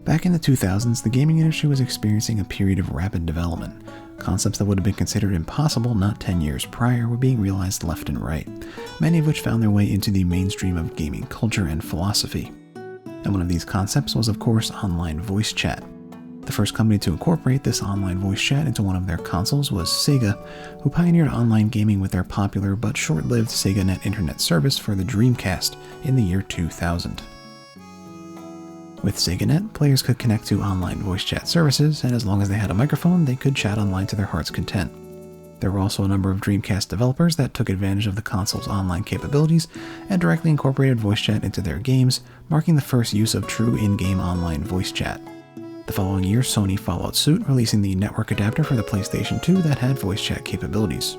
Back in the 2000s, the gaming industry was experiencing a period of rapid development. Concepts that would have been considered impossible not 10 years prior were being realized left and right, many of which found their way into the mainstream of gaming culture and philosophy. And one of these concepts was, of course, online voice chat. The first company to incorporate this online voice chat into one of their consoles was Sega, who pioneered online gaming with their popular but short-lived Sega Net Internet service for the Dreamcast in the year 2000. With SegaNet, players could connect to online voice chat services, and as long as they had a microphone, they could chat online to their heart's content. There were also a number of Dreamcast developers that took advantage of the console's online capabilities and directly incorporated voice chat into their games, marking the first use of true in-game online voice chat. The following year, Sony followed suit, releasing the network adapter for the PlayStation 2 that had voice chat capabilities.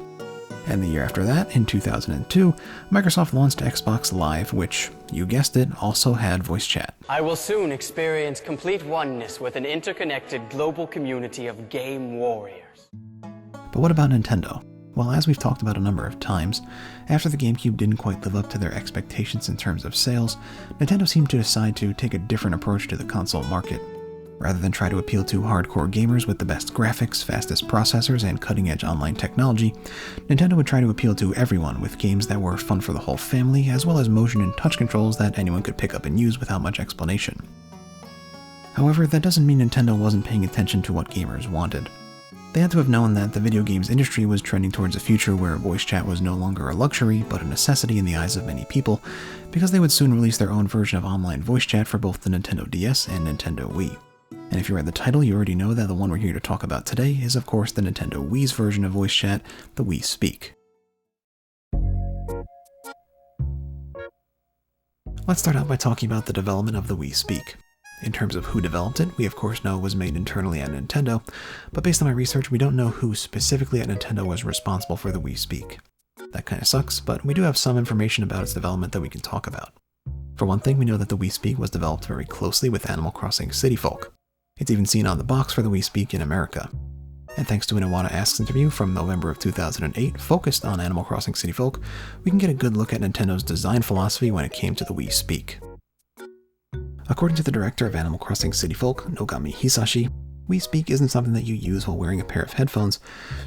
And the year after that, in 2002, Microsoft launched Xbox Live, which, you guessed it, also had voice chat. I will soon experience complete oneness with an interconnected global community of game warriors. But what about Nintendo? Well, as we've talked about a number of times, after the GameCube didn't quite live up to their expectations in terms of sales, Nintendo seemed to decide to take a different approach to the console market. Rather than try to appeal to hardcore gamers with the best graphics, fastest processors, and cutting-edge online technology, Nintendo would try to appeal to everyone with games that were fun for the whole family, as well as motion and touch controls that anyone could pick up and use without much explanation. However, that doesn't mean Nintendo wasn't paying attention to what gamers wanted. They had to have known that the video games industry was trending towards a future where voice chat was no longer a luxury, but a necessity in the eyes of many people, because they would soon release their own version of online voice chat for both the Nintendo DS and Nintendo Wii. And if you read the title, you already know that the one we're here to talk about today is, of course, the Nintendo Wii's version of voice chat, the Wii Speak. Let's start out by talking about the development of the Wii Speak. In terms of who developed it, we of course know it was made internally at Nintendo, but based on my research, we don't know who specifically at Nintendo was responsible for the Wii Speak. That kinda sucks, but we do have some information about its development that we can talk about. For one thing, we know that the Wii Speak was developed very closely with Animal Crossing City Folk. It's even seen on the box for the Wii Speak in America. And thanks to an Iwata Asks interview from November of 2008 focused on Animal Crossing City Folk, we can get a good look at Nintendo's design philosophy when it came to the Wii Speak. According to the director of Animal Crossing City Folk, Nogami Hisashi, Wii Speak isn't something that you use while wearing a pair of headphones,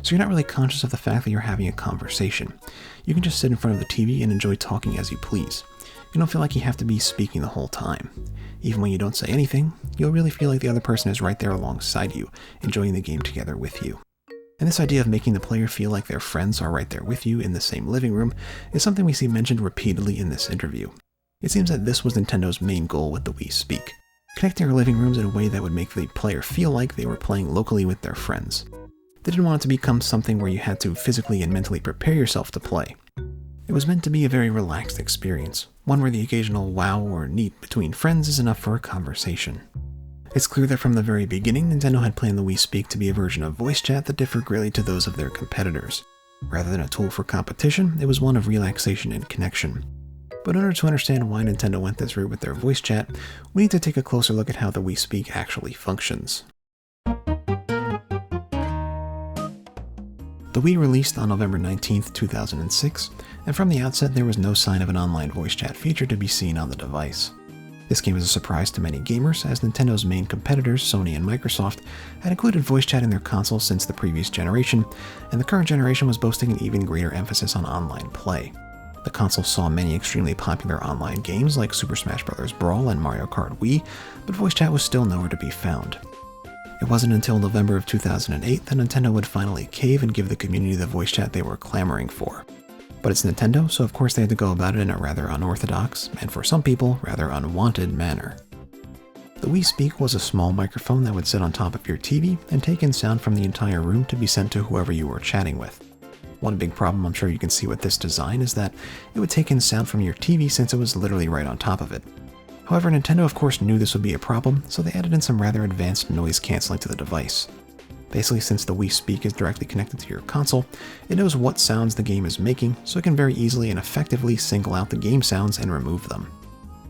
so you're not really conscious of the fact that you're having a conversation. You can just sit in front of the TV and enjoy talking as you please. You don't feel like you have to be speaking the whole time. Even when you don't say anything, you'll really feel like the other person is right there alongside you, enjoying the game together with you. And this idea of making the player feel like their friends are right there with you in the same living room is something we see mentioned repeatedly in this interview. It seems that this was Nintendo's main goal with the Wii Speak, connecting our living rooms in a way that would make the player feel like they were playing locally with their friends. They didn't want it to become something where you had to physically and mentally prepare yourself to play. It was meant to be a very relaxed experience, one where the occasional wow or neat between friends is enough for a conversation. It's clear that from the very beginning, Nintendo had planned the Wii Speak to be a version of voice chat that differed greatly to those of their competitors. Rather than a tool for competition, it was one of relaxation and connection. But in order to understand why Nintendo went this route with their voice chat, we need to take a closer look at how the Wii Speak actually functions. The Wii released on November 19, 2006, and from the outset there was no sign of an online voice chat feature to be seen on the device. This came as a surprise to many gamers, as Nintendo's main competitors, Sony and Microsoft, had included voice chat in their consoles since the previous generation, and the current generation was boasting an even greater emphasis on online play. The console saw many extremely popular online games like Super Smash Bros. Brawl and Mario Kart Wii, but voice chat was still nowhere to be found. It wasn't until November of 2008 that Nintendo would finally cave and give the community the voice chat they were clamoring for. But it's Nintendo, so of course they had to go about it in a rather unorthodox, and for some people, rather unwanted manner. The Wii Speak was a small microphone that would sit on top of your TV and take in sound from the entire room to be sent to whoever you were chatting with. One big problem I'm sure you can see with this design is that it would take in sound from your TV since it was literally right on top of it. However, Nintendo of course knew this would be a problem, so they added in some rather advanced noise cancelling to the device. Basically, since the Wii Speak is directly connected to your console, it knows what sounds the game is making, so it can very easily and effectively single out the game sounds and remove them.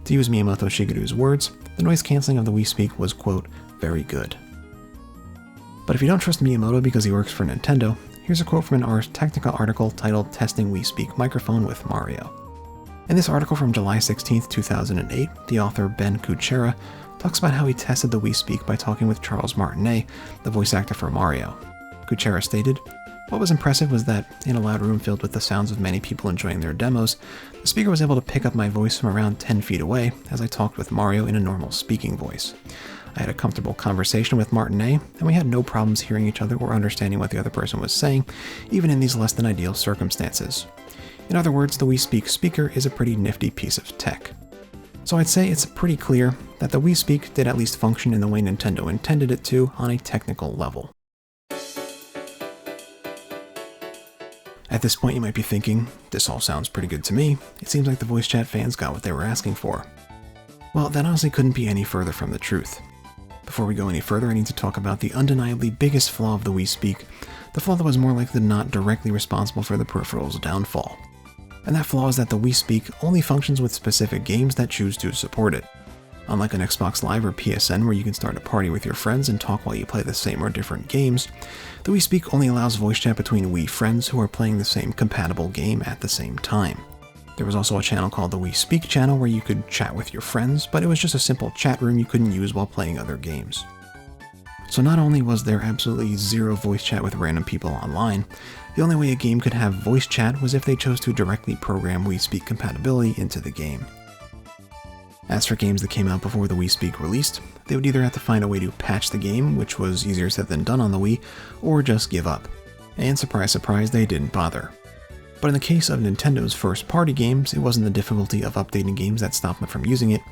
To use Miyamoto Shigeru's words, the noise cancelling of the Wii Speak was, quote, very good. But if you don't trust Miyamoto because he works for Nintendo, here's a quote from an Ars Technica article titled Testing Wii Speak Microphone with Mario. In this article from July 16, 2008, the author Ben Kuchera talks about how he tested the Wii Speak by talking with Charles Martinet, the voice actor for Mario. Kuchera stated, "What was impressive was that, in a loud room filled with the sounds of many people enjoying their demos, the speaker was able to pick up my voice from around 10 feet away as I talked with Mario in a normal speaking voice. I had a comfortable conversation with Martinet, and we had no problems hearing each other or understanding what the other person was saying, even in these less than ideal circumstances. In other words, the Wii Speak speaker is a pretty nifty piece of tech." So I'd say it's pretty clear that the Wii Speak did at least function in the way Nintendo intended it to on a technical level. At this point you might be thinking, this all sounds pretty good to me. It seems like the voice chat fans got what they were asking for. Well, that honestly couldn't be any further from the truth. Before we go any further, I need to talk about the undeniably biggest flaw of the Wii Speak, the flaw that was more likely than not directly responsible for the peripheral's downfall. And that flaw is that the Wii Speak only functions with specific games that choose to support it. Unlike an Xbox Live or PSN where you can start a party with your friends and talk while you play the same or different games, the Wii Speak only allows voice chat between Wii friends who are playing the same compatible game at the same time. There was also a channel called the Wii Speak channel where you could chat with your friends, but it was just a simple chat room you couldn't use while playing other games. So not only was there absolutely zero voice chat with random people online, the only way a game could have voice chat was if they chose to directly program Wii Speak compatibility into the game. As for games that came out before the Wii Speak released, they would either have to find a way to patch the game, which was easier said than done on the Wii, or just give up. And surprise surprise, they didn't bother. But in the case of Nintendo's first-party games, it wasn't the difficulty of updating games that stopped them from using it.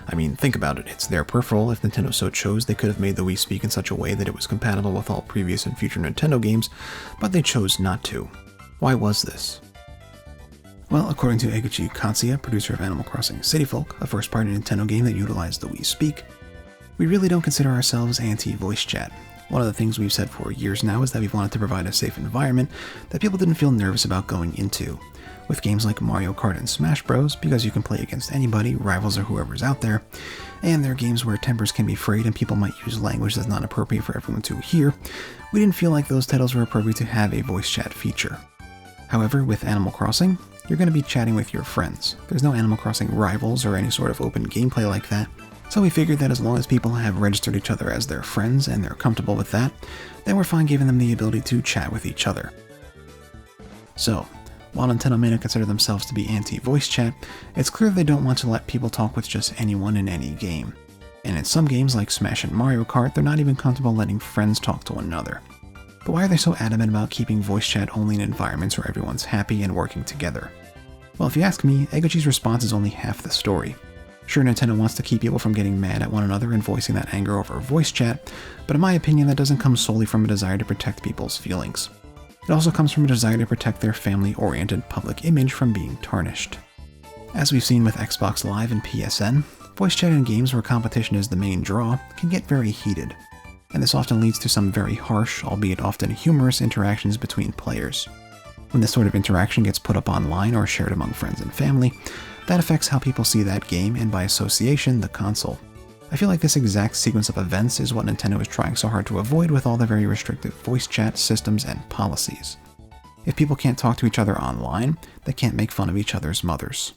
I mean, think about it, it's their peripheral. If Nintendo so chose, they could have made the Wii Speak in such a way that it was compatible with all previous and future Nintendo games, but they chose not to. Why was this? Well, according to Eguchi Katsuya, producer of Animal Crossing City Folk, a first-party Nintendo game that utilized the Wii Speak, we really don't consider ourselves anti-voice chat. One of the things we've said for years now is that we wanted to provide a safe environment that people didn't feel nervous about going into. With games like Mario Kart and Smash Bros, because you can play against anybody, rivals or whoever's out there, and they're games where tempers can be frayed and people might use language that's not appropriate for everyone to hear, we didn't feel like those titles were appropriate to have a voice chat feature. However, with Animal Crossing, you're going to be chatting with your friends. There's no Animal Crossing rivals or any sort of open gameplay like that, so we figured that as long as people have registered each other as their friends and they're comfortable with that, then we're fine giving them the ability to chat with each other. So, while Nintendo may not consider themselves to be anti-voice chat, it's clear they don't want to let people talk with just anyone in any game. And in some games like Smash and Mario Kart, they're not even comfortable letting friends talk to one another. But why are they so adamant about keeping voice chat only in environments where everyone's happy and working together? Well, if you ask me, Eguchi's response is only half the story. Sure, Nintendo wants to keep people from getting mad at one another and voicing that anger over voice chat, but in my opinion that doesn't come solely from a desire to protect people's feelings. It also comes from a desire to protect their family-oriented public image from being tarnished. As we've seen with Xbox Live and PSN, voice chat in games where competition is the main draw can get very heated, and this often leads to some very harsh, albeit often humorous, interactions between players. When this sort of interaction gets put up online or shared among friends and family, that affects how people see that game and by association, the console. I feel like this exact sequence of events is what Nintendo is trying so hard to avoid with all the very restrictive voice chat systems and policies. If people can't talk to each other online, they can't make fun of each other's mothers.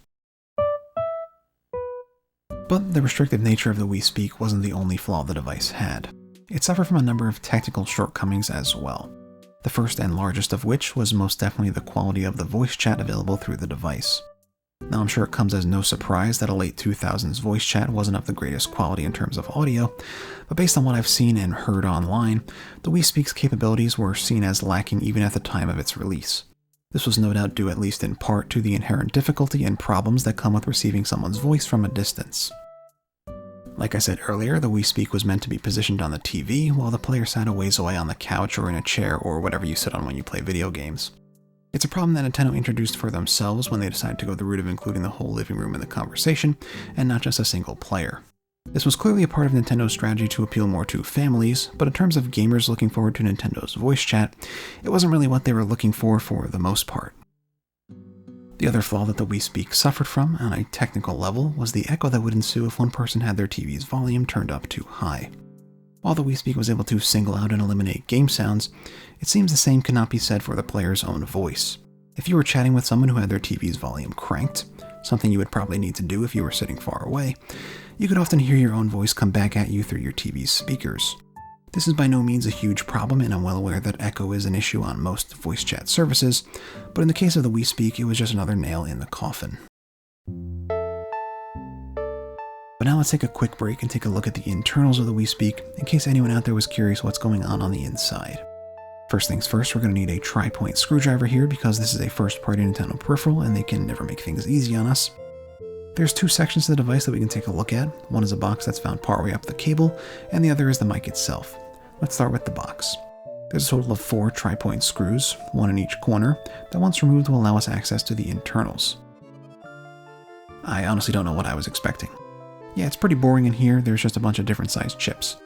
But the restrictive nature of the Wii Speak wasn't the only flaw the device had. It suffered from a number of technical shortcomings as well. The first and largest of which was most definitely the quality of the voice chat available through the device. Now I'm sure it comes as no surprise that a late 2000s voice chat wasn't of the greatest quality in terms of audio, but based on what I've seen and heard online, the Wii Speak's capabilities were seen as lacking even at the time of its release. This was no doubt due at least in part to the inherent difficulty and problems that come with receiving someone's voice from a distance. Like I said earlier, the Wii Speak was meant to be positioned on the TV while the player sat a ways away on the couch or in a chair or whatever you sit on when you play video games. It's a problem that Nintendo introduced for themselves when they decided to go the route of including the whole living room in the conversation, and not just a single player. This was clearly a part of Nintendo's strategy to appeal more to families, but in terms of gamers looking forward to Nintendo's voice chat, it wasn't really what they were looking for the most part. The other flaw that the Wii Speak suffered from, on a technical level, was the echo that would ensue if one person had their TV's volume turned up too high. While the Wii Speak was able to single out and eliminate game sounds, it seems the same cannot be said for the player's own voice. If you were chatting with someone who had their TV's volume cranked, something you would probably need to do if you were sitting far away, You could often hear your own voice come back at you through your TV's speakers. This is by no means a huge problem, and I'm well aware that echo is an issue on most voice chat services, but in the case of the Wii Speak, it was just another nail in the coffin. But now let's take a quick break and take a look at the internals of the Wii Speak, in case anyone out there was curious what's going on the inside. First things first, we're going to need a tri-point screwdriver here because this is a first-party Nintendo peripheral and they can never make things easy on us. There's two sections to the device that we can take a look at. One is a box that's found partway up the cable, and the other is the mic itself. Let's start with the box. There's a total of 4 tri-point screws, one in each corner, that once removed will allow us access to the internals. I honestly don't know what I was expecting. Yeah, it's pretty boring in here, there's just a bunch of different sized chips.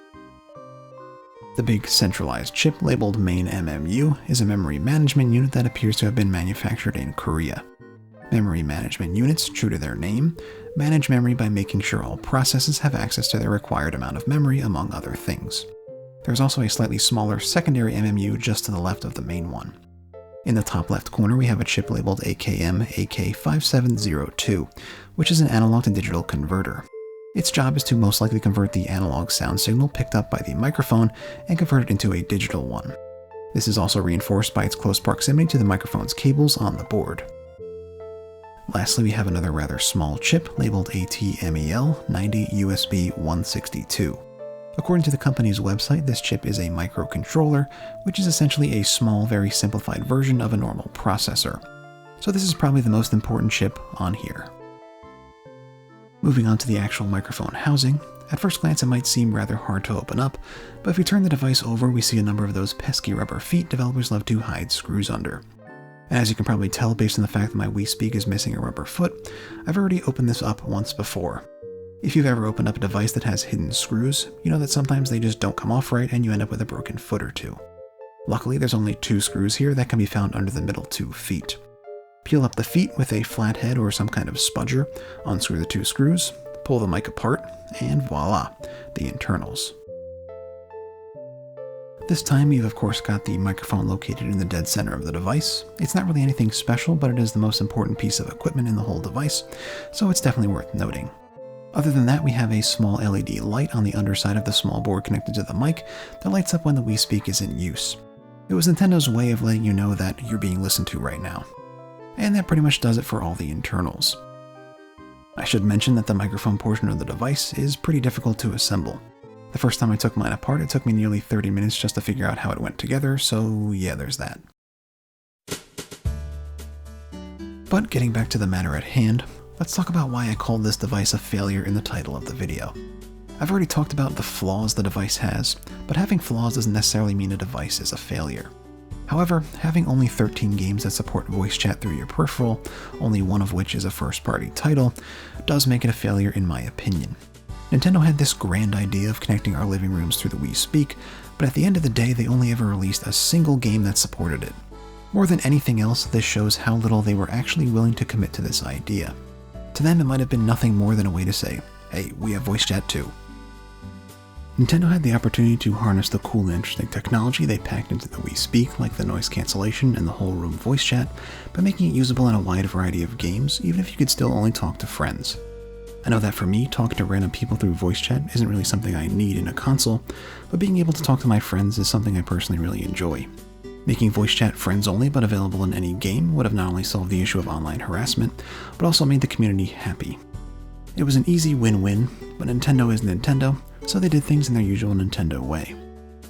The big centralized chip, labeled Main MMU, is a memory management unit that appears to have been manufactured in Korea. Memory management units, true to their name, manage memory by making sure all processes have access to their required amount of memory, among other things. There's also a slightly smaller secondary MMU just to the left of the main one. In the top left corner, we have a chip labeled AKM AK5702, which is an analog to digital converter. Its job is to most likely convert the analog sound signal picked up by the microphone and convert it into a digital one. This is also reinforced by its close proximity to the microphone's cables on the board. Lastly, we have another rather small chip labeled ATmel90 USB 162. According to the company's website, this chip is a microcontroller, which is essentially a small, very simplified version of a normal processor. So this is probably the most important chip on here. Moving on to the actual microphone housing, at first glance it might seem rather hard to open up, but if we turn the device over, we see a number of those pesky rubber feet developers love to hide screws under. And as you can probably tell based on the fact that my Wii Speak is missing a rubber foot, I've already opened this up once before. If you've ever opened up a device that has hidden screws, you know that sometimes they just don't come off right and you end up with a broken foot or two. Luckily, there's only 2 screws here that can be found under the middle 2 feet. Peel up the feet with a flat head or some kind of spudger, unscrew the 2 screws, pull the mic apart, and voila, the internals. This time you've of course got the microphone located in the dead center of the device. It's not really anything special, but it is the most important piece of equipment in the whole device, so it's definitely worth noting. Other than that, we have a small LED light on the underside of the small board connected to the mic that lights up when the Wii Speak is in use. It was Nintendo's way of letting you know that you're being listened to right now. And that pretty much does it for all the internals. I should mention that the microphone portion of the device is pretty difficult to assemble. The first time I took mine apart, it took me nearly 30 minutes just to figure out how it went together, so yeah, there's that. But getting back to the matter at hand, let's talk about why I called this device a failure in the title of the video. I've already talked about the flaws the device has, but having flaws doesn't necessarily mean a device is a failure. However, having only 13 games that support voice chat through your peripheral, only one of which is a first-party title, does make it a failure in my opinion. Nintendo had this grand idea of connecting our living rooms through the Wii Speak, but at the end of the day they only ever released a single game that supported it. More than anything else, this shows how little they were actually willing to commit to this idea. To them, it might have been nothing more than a way to say, hey, we have voice chat too. Nintendo had the opportunity to harness the cool and interesting technology they packed into the Wii Speak, like the noise cancellation and the whole room voice chat, by making it usable in a wide variety of games, even if you could still only talk to friends. I know that for me, talking to random people through voice chat isn't really something I need in a console, but being able to talk to my friends is something I personally really enjoy. Making voice chat friends only but available in any game would have not only solved the issue of online harassment, but also made the community happy. It was an easy win-win, but Nintendo is Nintendo, so they did things in their usual Nintendo way.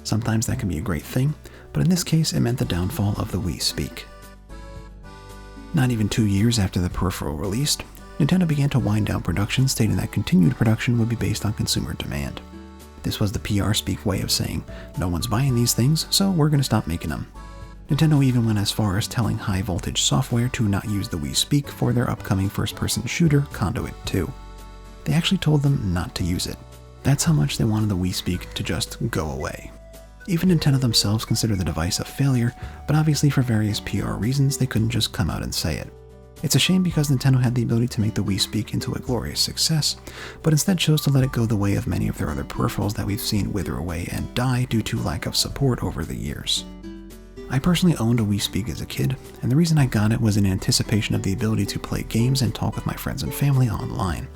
Sometimes that can be a great thing, but in this case it meant the downfall of the Wii Speak. Not even 2 years after the peripheral released, Nintendo began to wind down production, stating that continued production would be based on consumer demand. This was the PR speak way of saying, no one's buying these things, so we're going to stop making them. Nintendo even went as far as telling High Voltage Software to not use the Wii Speak for their upcoming first-person shooter, Conduit 2. They actually told them not to use it. That's how much they wanted the Wii Speak to just go away. Even Nintendo themselves consider the device a failure, but obviously for various PR reasons they couldn't just come out and say it. It's a shame because Nintendo had the ability to make the Wii Speak into a glorious success, but instead chose to let it go the way of many of their other peripherals that we've seen wither away and die due to lack of support over the years. I personally owned a Wii Speak as a kid, and the reason I got it was in anticipation of the ability to play games and talk with my friends and family online.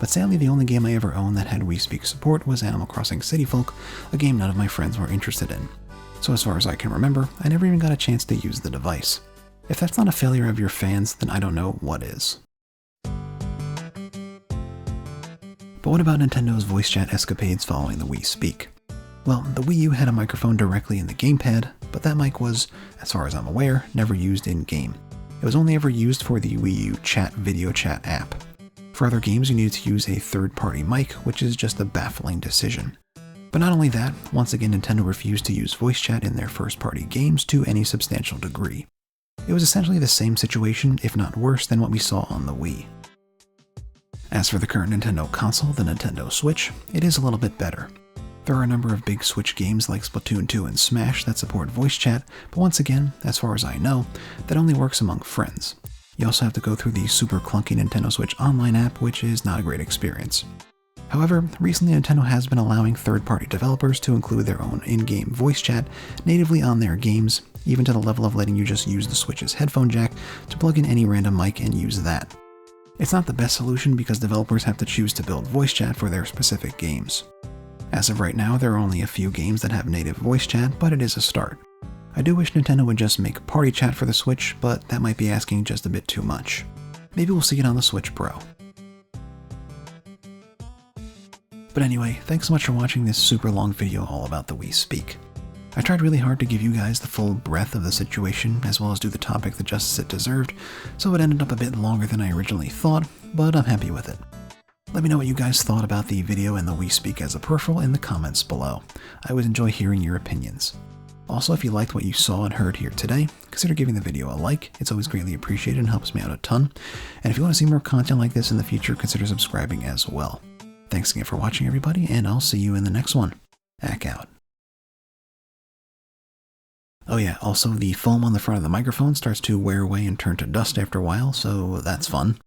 but sadly the only game I ever owned that had Wii Speak support was Animal Crossing City Folk, a game none of my friends were interested in. So as far as I can remember, I never even got a chance to use the device. If that's not a failure of your fans, then I don't know what is. But what about Nintendo's voice chat escapades following the Wii Speak? Well, the Wii U had a microphone directly in the gamepad, but that mic was, as far as I'm aware, never used in-game. It was only ever used for the Wii U video chat app. For other games, you needed to use a third-party mic, which is just a baffling decision. But not only that, once again Nintendo refused to use voice chat in their first-party games to any substantial degree. It was essentially the same situation, if not worse, than what we saw on the Wii. As for the current Nintendo console, the Nintendo Switch, it is a little bit better. There are a number of big Switch games like Splatoon 2 and Smash that support voice chat, but once again, as far as I know, that only works among friends. You also have to go through the super clunky Nintendo Switch Online app, which is not a great experience. However, recently Nintendo has been allowing third-party developers to include their own in-game voice chat natively on their games, even to the level of letting you just use the Switch's headphone jack to plug in any random mic and use that. It's not the best solution because developers have to choose to build voice chat for their specific games. As of right now, there are only a few games that have native voice chat, but it is a start. I do wish Nintendo would just make party chat for the Switch, but that might be asking just a bit too much. Maybe we'll see it on the Switch Pro. But anyway, thanks so much for watching this super long video all about the Wii Speak. I tried really hard to give you guys the full breadth of the situation, as well as do the topic the justice it deserved, so it ended up a bit longer than I originally thought, but I'm happy with it. Let me know what you guys thought about the video and the Wii Speak as a peripheral in the comments below. I would enjoy hearing your opinions. Also, if you liked what you saw and heard here today, consider giving the video a like. It's always greatly appreciated and helps me out a ton. And if you want to see more content like this in the future, consider subscribing as well. Thanks again for watching, everybody, and I'll see you in the next one. Ack out. Oh yeah, also the foam on the front of the microphone starts to wear away and turn to dust after a while, so that's fun.